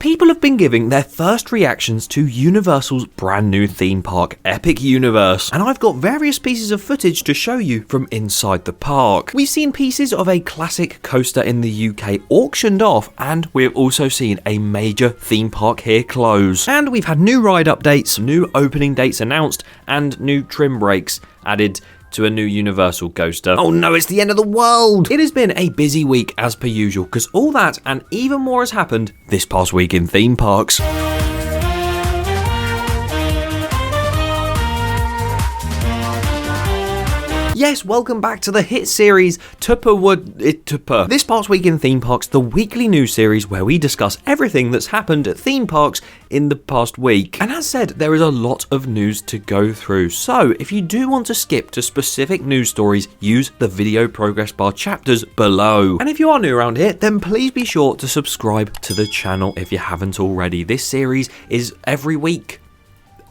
People have been giving their first reactions to Universal's brand new theme park, Epic Universe, and I've got various pieces of footage to show you from inside the park. We've seen pieces of a classic coaster in the UK auctioned off, and we've also seen a major theme park here close. And we've had new ride updates, new opening dates announced, and new trim brakes added to a new Universal coaster. Oh no, it's the end of the world! It has been a busy week as per usual, because all that and even more has happened this past week in theme parks. Yes, welcome back to the hit series TPWITP. This past week in theme parks, the weekly news series where we discuss everything that's happened at theme parks in the past week. And as said, there is a lot of news to go through. So if you do want to skip to specific news stories, use the video progress bar chapters below. And if you are new around here, then please be sure to subscribe to the channel if you haven't already. This series is every week,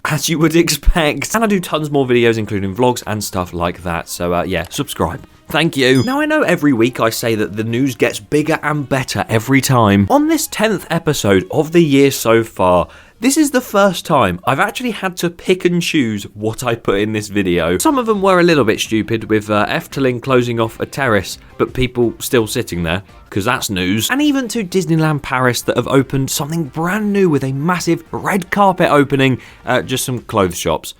as you would expect, and I do tons more videos including vlogs and stuff like that, so yeah, subscribe. Thank you. Now I know every week I say that the news gets bigger and better every time. On this 10th episode of the year so far, this is the first time I've actually had to pick and choose what I put in this video. Some of them were a little bit stupid, with Efteling closing off a terrace, but people still sitting there, because that's news. And even to Disneyland Paris that have opened something brand new with a massive red carpet opening, just some clothes shops.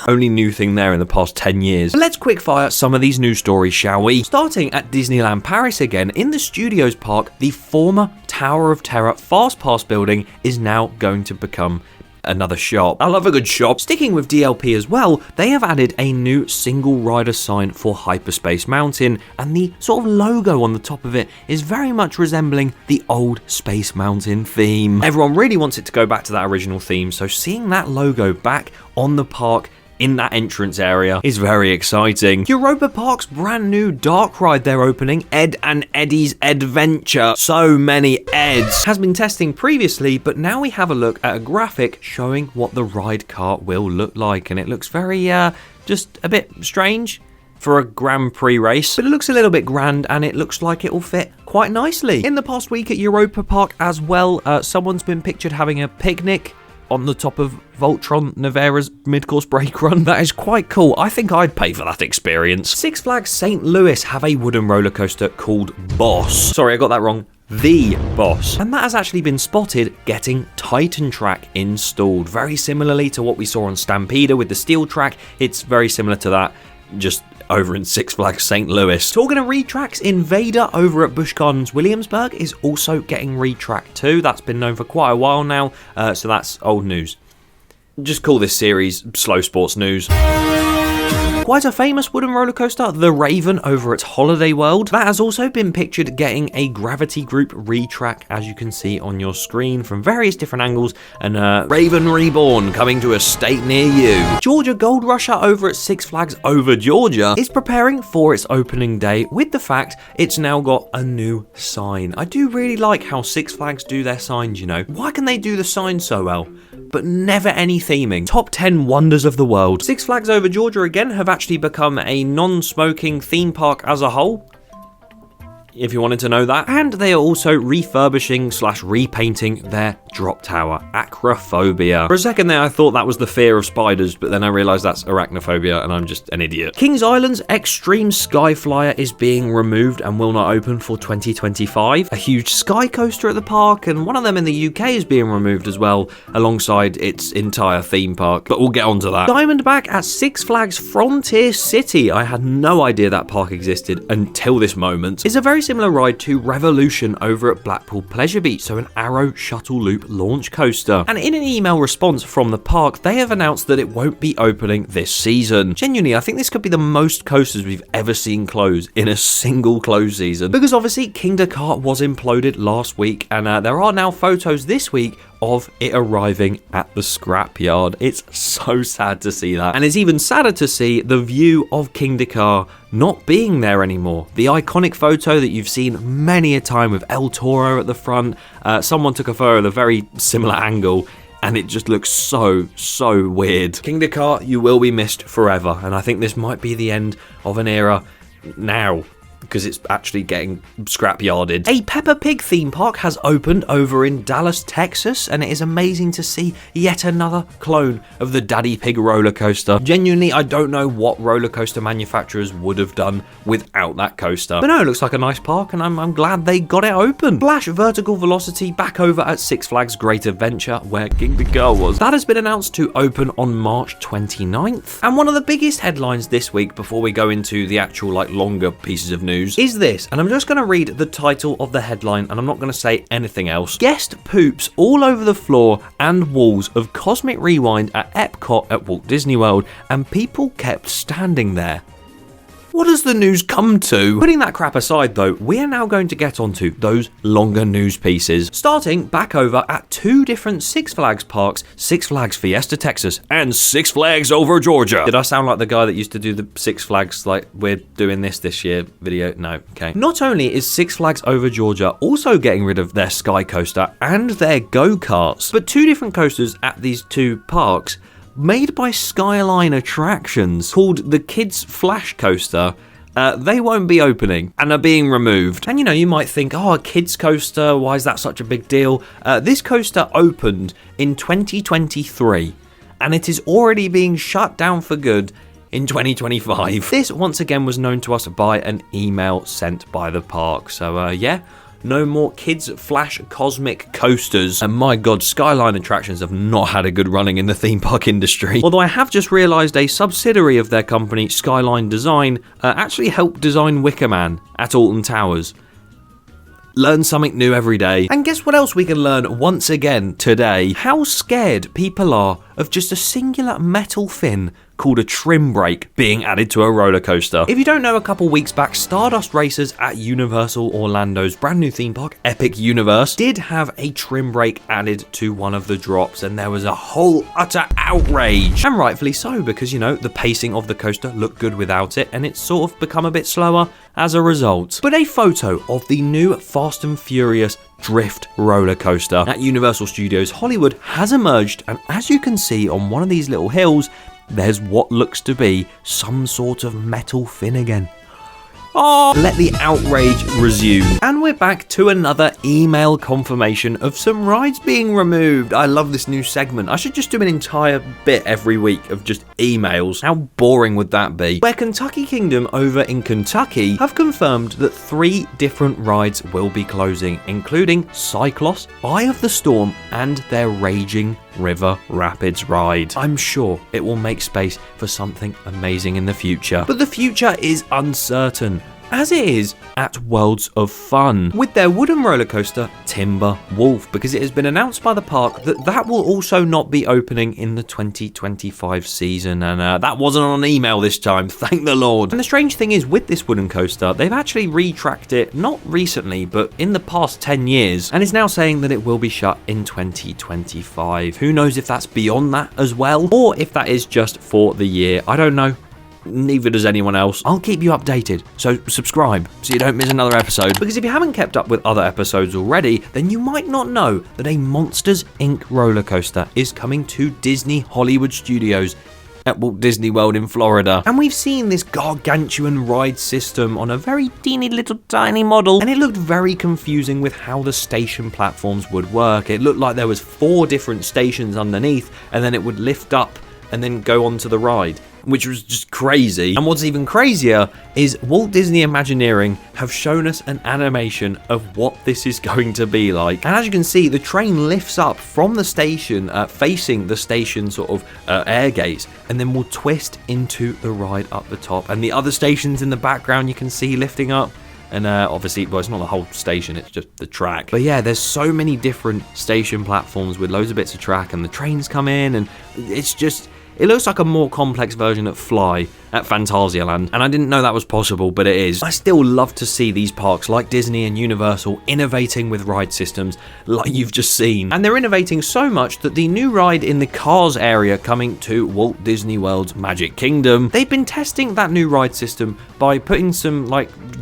Only new thing there in the past 10 years. But let's quickfire some of these news stories, shall we? Starting at Disneyland Paris again, in the Studios Park, the former Tower of Terror Fast Pass building is now going to become another shop. I love a good shop. Sticking with DLP as well, they have added a new single rider sign for Hyperspace Mountain, and the sort of logo on the top of it is very much resembling the old Space Mountain theme. Everyone really wants it to go back to that original theme, so seeing that logo back on the park in that entrance area is very exciting. Europa Park's brand new dark ride they're opening, Ed and Eddie's Adventure. So many Eds. Has been testing previously, but now we have a look at a graphic showing what the ride cart will look like, and it looks very, just a bit strange for a Grand Prix race, but it looks a little bit grand and it looks like it will fit quite nicely. In the past week at Europa Park as well, someone's been pictured having a picnic on the top of Voltron Nevera's mid-course brake run. That is quite cool. I think I'd pay for that experience. Six Flags St. Louis have a wooden roller coaster called Boss. Sorry, I got that wrong. The Boss. And that has actually been spotted getting Titan Track installed. Very similarly to what we saw on Stampeder with the steel track. It's very similar to that, just over in Six Flags St. Louis. Talking of retracks, InvadR over at Busch Gardens Williamsburg is also getting retracked too. That's been known for quite a while now, so that's old news. Just call this series Slow Sports News. Quite a famous wooden roller coaster, the Raven over at Holiday World. That has also been pictured getting a Gravity Group retrack, as you can see on your screen from various different angles, and Raven Reborn coming to a state near you. Georgia Gold Rusher over at Six Flags Over Georgia is preparing for its opening day with the fact it's now got a new sign. I do really like how Six Flags do their signs, you know. Why can they do the sign so well, but never any theming? Top 10 wonders of the world. Six Flags Over Georgia again have actually become a non-smoking theme park as a whole, if you wanted to know that. And they are also refurbishing / repainting their drop tower, Acrophobia. For a second there, I thought that was the fear of spiders, but then I realised that's arachnophobia, and I'm just an idiot. Kings Island's Extreme Sky Flyer is being removed and will not open for 2025. A huge sky coaster at the park, and one of them in the UK is being removed as well, alongside its entire theme park, but we'll get onto that. Diamondback at Six Flags Frontier City. I had no idea that park existed until this moment. Is a very similar ride to Revolution over at Blackpool Pleasure Beach, so an Arrow Shuttle Loop launch coaster. And in an email response from the park, they have announced that it won't be opening this season. Genuinely, I think this could be the most coasters we've ever seen close in a single close season, because obviously Kingda Ka was imploded last week, and there are now photos this week of it arriving at the scrapyard. It's so sad to see that. And it's even sadder to see the view of Kingda Ka not being there anymore. The iconic photo that you've seen many a time with El Toro at the front. Someone took a photo at a very similar angle, and it just looks so weird. Kingda Ka, you will be missed forever, and I think this might be the end of an era now. because it's actually getting scrapyarded. A Peppa Pig theme park has opened over in Dallas, Texas, and it is amazing to see yet another clone of the Daddy Pig roller coaster. Genuinely, I don't know what roller coaster manufacturers would have done without that coaster. But no, it looks like a nice park, and I'm glad they got it open. Flash Vertical Velocity back over at Six Flags Great Adventure, where Kingda Ka was. That has been announced to open on March 29th. And one of the biggest headlines this week, before we go into the actual longer pieces of news, is this, and I'm just going to read the title of the headline, and I'm not going to say anything else. Guest poops all over the floor and walls of Cosmic Rewind at Epcot at Walt Disney World, and people kept standing there. What does the news come to? Putting that crap aside though, we are now going to get onto those longer news pieces, starting back over at two different Six Flags parks, Six Flags Fiesta Texas and Six Flags Over Georgia. Did I sound like the guy that used to do the Six Flags we're doing this year video? No, okay. Not only is Six Flags Over Georgia also getting rid of their Sky Coaster and their go-karts, but two different coasters at these two parks made by Skyline Attractions, called the Kids Flash Coaster, they won't be opening and are being removed. And you might think, oh, a kids coaster, why is that such a big deal? This coaster opened in 2023 and it is already being shut down for good in 2025. This once again was known to us by an email sent by the park. So yeah, no more Kids Flash Cosmic Coasters. And my god, Skyline Attractions have not had a good running in the theme park industry. Although I have just realised a subsidiary of their company, Skyline Design, actually helped design Wicker Man at Alton Towers. Learn something new every day. And guess what else we can learn once again today? How scared people are of just a singular metal fin called a trim brake being added to a roller coaster. If you don't know, a couple weeks back, Stardust racers at Universal Orlando's brand new theme park, Epic Universe, did have a trim brake added to one of the drops, and there was a whole utter outrage. And rightfully so, because the pacing of the coaster looked good without it, and it's sort of become a bit slower as a result. But a photo of the new Fast and Furious Drift roller coaster at Universal Studios Hollywood has emerged, and as you can see on one of these little hills, there's what looks to be some sort of metal fin again. Oh, let the outrage resume. And we're back to another email confirmation of some rides being removed. I love this new segment. I should just do an entire bit every week of just emails. How boring would that be? Where Kentucky Kingdom over in Kentucky have confirmed that 3 different rides will be closing, including Cyclops, Eye of the Storm, and their Raging River Rapids ride. I'm sure it will make space for something amazing in the future, but the future is uncertain, as it is at Worlds of Fun, with their wooden roller coaster Timber Wolf, because it has been announced by the park that will also not be opening in the 2025 season, and that wasn't on email this time, thank the Lord. And the strange thing is, with this wooden coaster, they've actually retracked it, not recently, but in the past 10 years, and is now saying that it will be shut in 2025. Who knows if that's beyond that as well, or if that is just for the year, I don't know. Neither does anyone else. I'll keep you updated, so subscribe so you don't miss another episode. Because if you haven't kept up with other episodes already, then you might not know that a Monsters Inc. roller coaster is coming to Disney Hollywood Studios at Walt Disney World in Florida. And we've seen this gargantuan ride system on a very teeny little tiny model, and it looked very confusing with how the station platforms would work. It looked like there was 4 different stations underneath, and then it would lift up and then go onto the ride, which was just crazy. And what's even crazier is Walt Disney Imagineering have shown us an animation of what this is going to be like. And as you can see, the train lifts up from the station, facing the station sort of air gates, and then will twist into the ride up the top. And the other stations in the background you can see lifting up. And obviously, well, it's not the whole station, it's just the track. But yeah, there's so many different station platforms with loads of bits of track, and the trains come in, and it's just... It looks like a more complex version of Fly at Fantasialand, and I didn't know that was possible, but it is. I still love to see these parks like Disney and Universal innovating with ride systems like you've just seen. And they're innovating so much that the new ride in the Cars area coming to Walt Disney World's Magic Kingdom, they've been testing that new ride system by putting some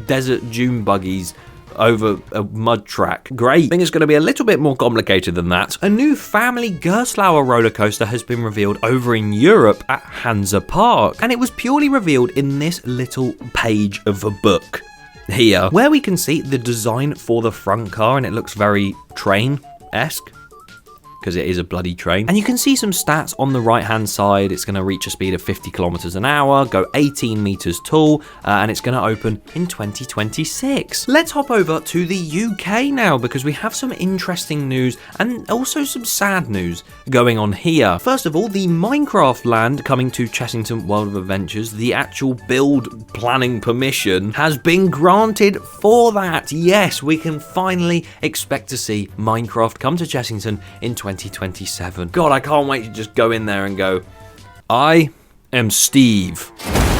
desert dune buggies over a mud track. Great. I think it's going to be a little bit more complicated than that. A new family Gerstlauer roller coaster has been revealed over in Europe at Hansa Park, and it was purely revealed in this little page of a book. here, where we can see the design for the front car, and it looks very train-esque, because it is a bloody train. And you can see some stats on the right hand side. It's going to reach a speed of 50 kilometers an hour, go 18 meters tall, and it's going to open in 2026. Let's hop over to the UK now, because we have some interesting news and also some sad news going on here. First of all, the Minecraft land coming to Chessington World of Adventures, the actual build planning permission has been granted for that. Yes, we can finally expect to see Minecraft come to Chessington in 2027. God, I can't wait to just go in there and go, I am Steve.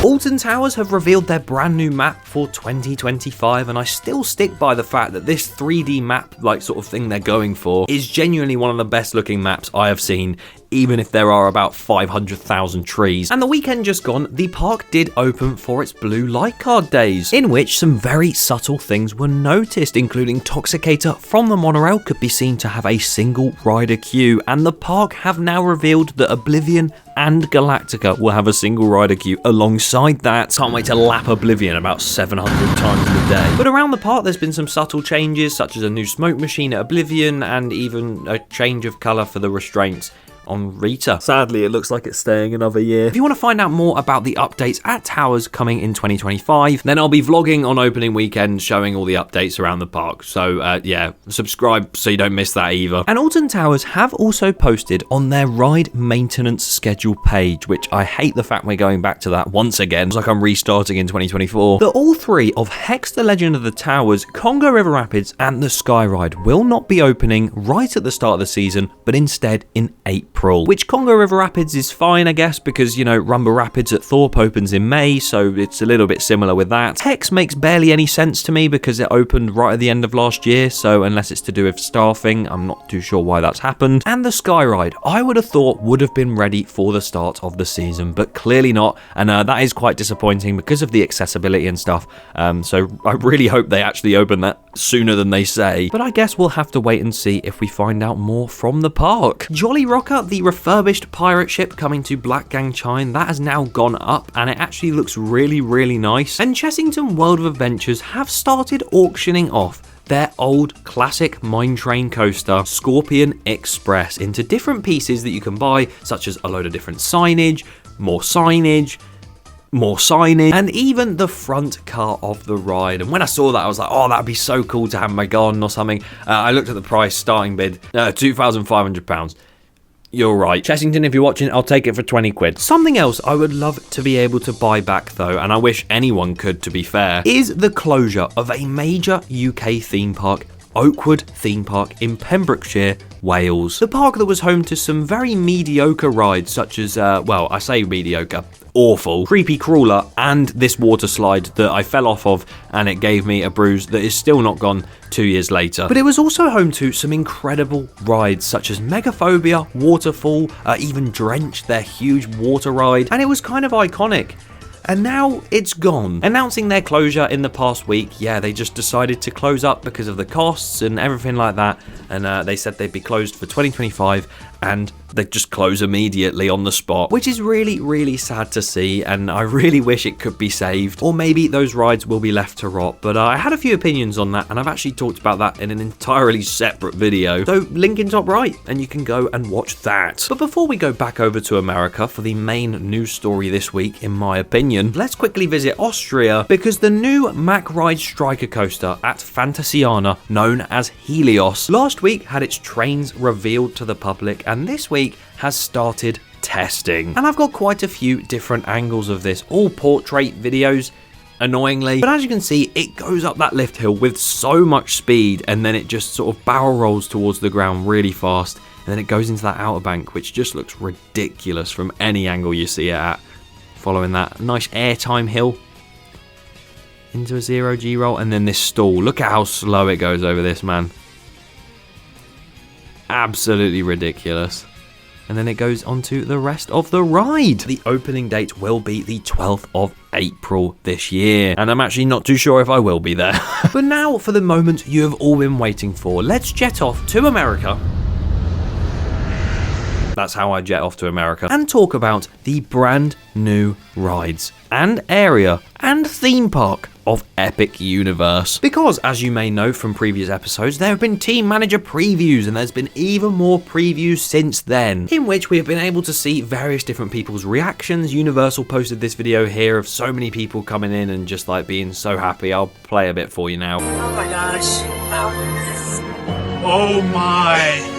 Alton Towers have revealed their brand new map for 2025, and I still stick by the fact that this 3D map like sort of thing they're going for is genuinely one of the best looking maps I have seen, even if there are about 500,000 trees. And the weekend just gone, the park did open for its blue light card days, in which some very subtle things were noticed, including Toxicator from the monorail could be seen to have a single rider queue, and the park have now revealed that Oblivion and Galactica will have a single rider queue alongside that. Can't wait to lap Oblivion about 700 times in a day. But around the park there's been some subtle changes, such as a new smoke machine at Oblivion and even a change of colour for the restraints on Rita. Sadly, it looks like it's staying another year. If you want to find out more about the updates at Towers coming in 2025, then I'll be vlogging on opening weekend showing all the updates around the park. So yeah, subscribe so you don't miss that either. And Alton Towers have also posted on their ride maintenance schedule page, which I hate the fact we're going back to that once again. It's like I'm restarting in 2024. That all three of Hex the Legend of the Towers, Congo River Rapids, and the Sky Ride will not be opening right at the start of the season, but instead in April. Which Congo River Rapids is fine, I guess, because, you know, Rumba Rapids at Thorpe opens in May, so it's a little bit similar with that. Hex makes barely any sense to me because it opened right at the end of last year, so unless it's to do with staffing, I'm not too sure why that's happened. And the Sky Ride, I would have thought would have been ready for the start of the season, but clearly not, and that is quite disappointing because of the accessibility and stuff, so I really hope they actually open that sooner than they say, but I guess we'll have to wait and see if we find out more from the park. Jolly Rocker, the refurbished pirate ship coming to Blackgang Chine, that has now gone up and it actually looks really, really nice. And Chessington World of Adventures have started auctioning off their old classic mine train coaster, Scorpion Express, into different pieces that you can buy, such as a load of different signage, more signage, and even the front car of the ride. And when I saw that, I was like, oh, that'd be so cool to have in my garden or something. I looked at the price, starting bid, £2,500. You're right. Chessington, if you're watching, I'll take it for 20 quid. Something else I would love to be able to buy back though, and I wish anyone could, to be fair, is the closure of a major UK theme park, Oakwood Theme Park in Pembrokeshire, Wales. The park that was home to some very mediocre rides such as, well, I say mediocre, awful, Creepy Crawler, and this water slide that I fell off of and it gave me a bruise that is still not gone 2 years later. But it was also home to some incredible rides such as Megaphobia, Waterfall, even Drench, their huge water ride, and it was kind of iconic. And now it's gone. Announcing their closure in the past week, yeah, they just decided to close up because of the costs and everything like that, and they said they'd be closed for 2025, and they just close immediately on the spot, which is really, really sad to see, and I really wish it could be saved, or maybe those rides will be left to rot. But I had a few opinions on that, and I've actually talked about that in an entirely separate video, so link in top right, and you can go and watch that. But before we go back over to America for the main news story this week, in my opinion, let's quickly visit Austria, because the new Mack Ride Striker coaster at Fantasiana, known as Helios, last week had its trains revealed to the public, and this week has started testing. And I've got quite a few different angles of this, all portrait videos, annoyingly, but as you can see, it goes up that lift hill with so much speed, and then it just sort of barrel rolls towards the ground really fast, and then it goes into that outer bank, which just looks ridiculous from any angle you see it at. Following that nice airtime hill into a 0G roll, and then this stall. Look at how slow it goes over this, man. Absolutely ridiculous. And then it goes on to the rest of the ride. The opening date will be the 12th of April this year, and I'm actually not too sure if I will be there. But now for the moment you have all been waiting for. Let's jet off to America That's how I jet off to America. And talk about the brand new rides and area and theme park of Epic Universe. Because, as you may know from previous episodes, there have been team manager previews, and there's been even more previews since then, in which we have been able to see various different people's reactions. Universal posted this video here of so many people coming in and just like being so happy. I'll play a bit for you now. Oh my gosh. Oh my!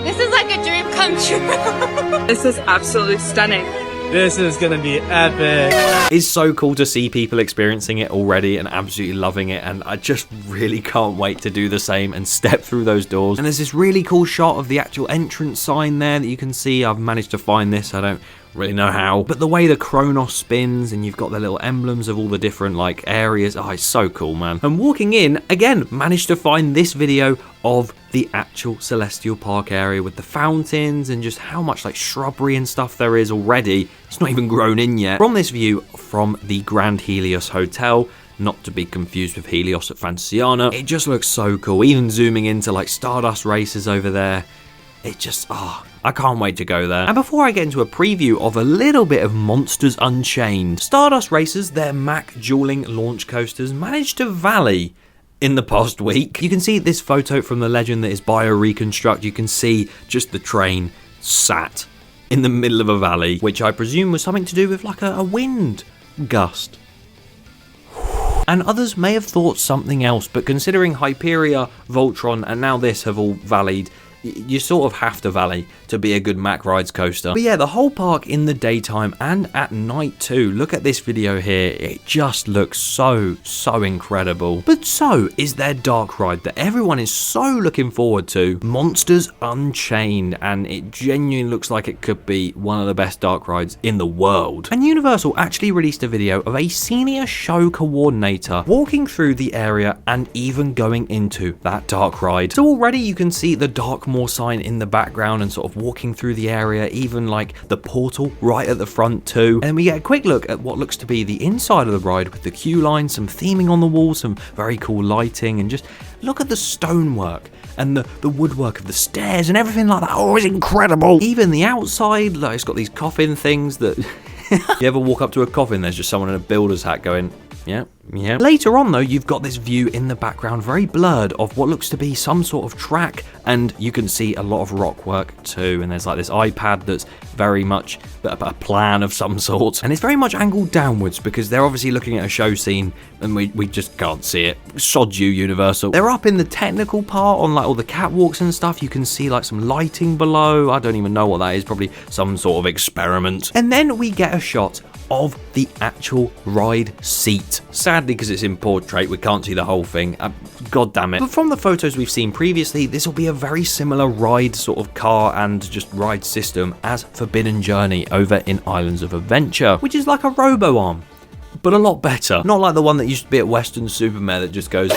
This is like a dream come true. This is absolutely stunning. This is gonna be epic. It's so cool to see people experiencing it already and absolutely loving it, and I just really can't wait to do the same and step through those doors. And there's this really cool shot of the actual entrance sign there that you can see. I've managed to find this, I don't really know how, but the way the Kronos spins and you've got the little emblems of all the different like areas, oh, it's so cool, man. And walking in, again, managed to find this video of the actual Celestial Park area with the fountains and just how much like shrubbery and stuff there is already. It's not even grown in yet. From this view from the Grand Helios Hotel, not to be confused with Helios at Fantasiana, it just looks so cool. Even zooming into like Stardust races over there, it just, I can't wait to go there. And before I get into a preview of a little bit of Monsters Unchained, Stardust Racers, their Mack dueling launch coasters, managed to valley in the past week. You can see this photo from the legend that is Bio-Reconstruct. You can see just the train sat in the middle of a valley, which I presume was something to do with like a wind gust. And others may have thought something else, but considering Hyperia, Voltron, and now this have all valleyed, you sort of have to valley to be a good Mack Rides coaster. But yeah, the whole park in the daytime and at night too. Look at this video here. It just looks so incredible. But so is their dark ride that everyone is so looking forward to, Monsters Unchained, and it genuinely looks like it could be one of the best dark rides in the world. And Universal actually released a video of a senior show coordinator walking through the area and even going into that dark ride. So already you can see the Darkmoor sign in the background and sort of walking through the area, even like the portal right at the front too. And then we get a quick look at what looks to be the inside of the ride with the queue line, some theming on the wall, some very cool lighting, and just look at the stonework and the woodwork of the stairs and everything like that. Oh, it's incredible. Even the outside, like it's got these coffin things that you ever walk up to a coffin, there's just someone in a builder's hat going, yeah. Later on though, you've got this view in the background, very blurred, of what looks to be some sort of track, and you can see a lot of rock work too, and there's like this iPad that's very much a plan of some sort, and it's very much angled downwards because they're obviously looking at a show scene and we just can't see it. Sod you, Universal. They're up in the technical part on like all the catwalks and stuff. You can see like some lighting below. I don't even know what that is, probably some sort of experiment. And then we get a shot of the actual ride seat. Sadly, because it's in portrait, we can't see the whole thing. God damn it. But from the photos we've seen previously, this will be a very similar ride sort of car and just ride system as Forbidden Journey over in Islands of Adventure, which is like a robo-arm, but a lot better. Not like the one that used to be at Western Supermare that just goes...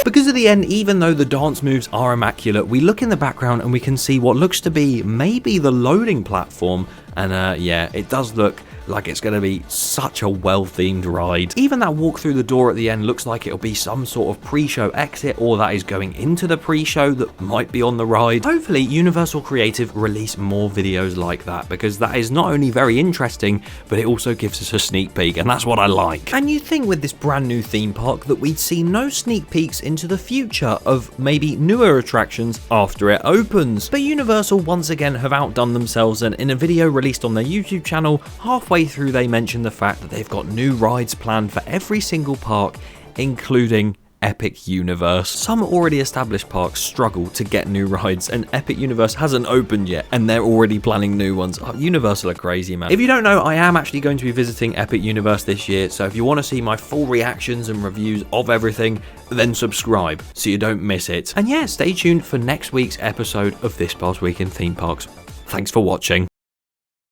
Because at the end, even though the dance moves are immaculate, we look in the background and we can see what looks to be maybe the loading platform. And yeah, it does look like it's going to be such a well-themed ride. Even that walk through the door at the end looks like it'll be some sort of pre-show exit, or that is going into the pre-show that might be on the ride. Hopefully, Universal Creative release more videos like that, because that is not only very interesting, but it also gives us a sneak peek, and that's what I like. And you'd think with this brand new theme park that we'd see no sneak peeks into the future of maybe newer attractions after it opens. But Universal once again have outdone themselves, and in a video released on their YouTube channel, halfway through they mentioned the fact that they've got new rides planned for every single park, including Epic Universe. Some already established parks struggle to get new rides, and Epic Universe hasn't opened yet and they're already planning new ones. Oh, Universal are crazy, man. If you don't know, I am actually going to be visiting Epic Universe this year, so if you want to see my full reactions and reviews of everything, then subscribe so you don't miss it. And yeah, stay tuned for next week's episode of This Past Week in Theme Parks. Thanks for watching.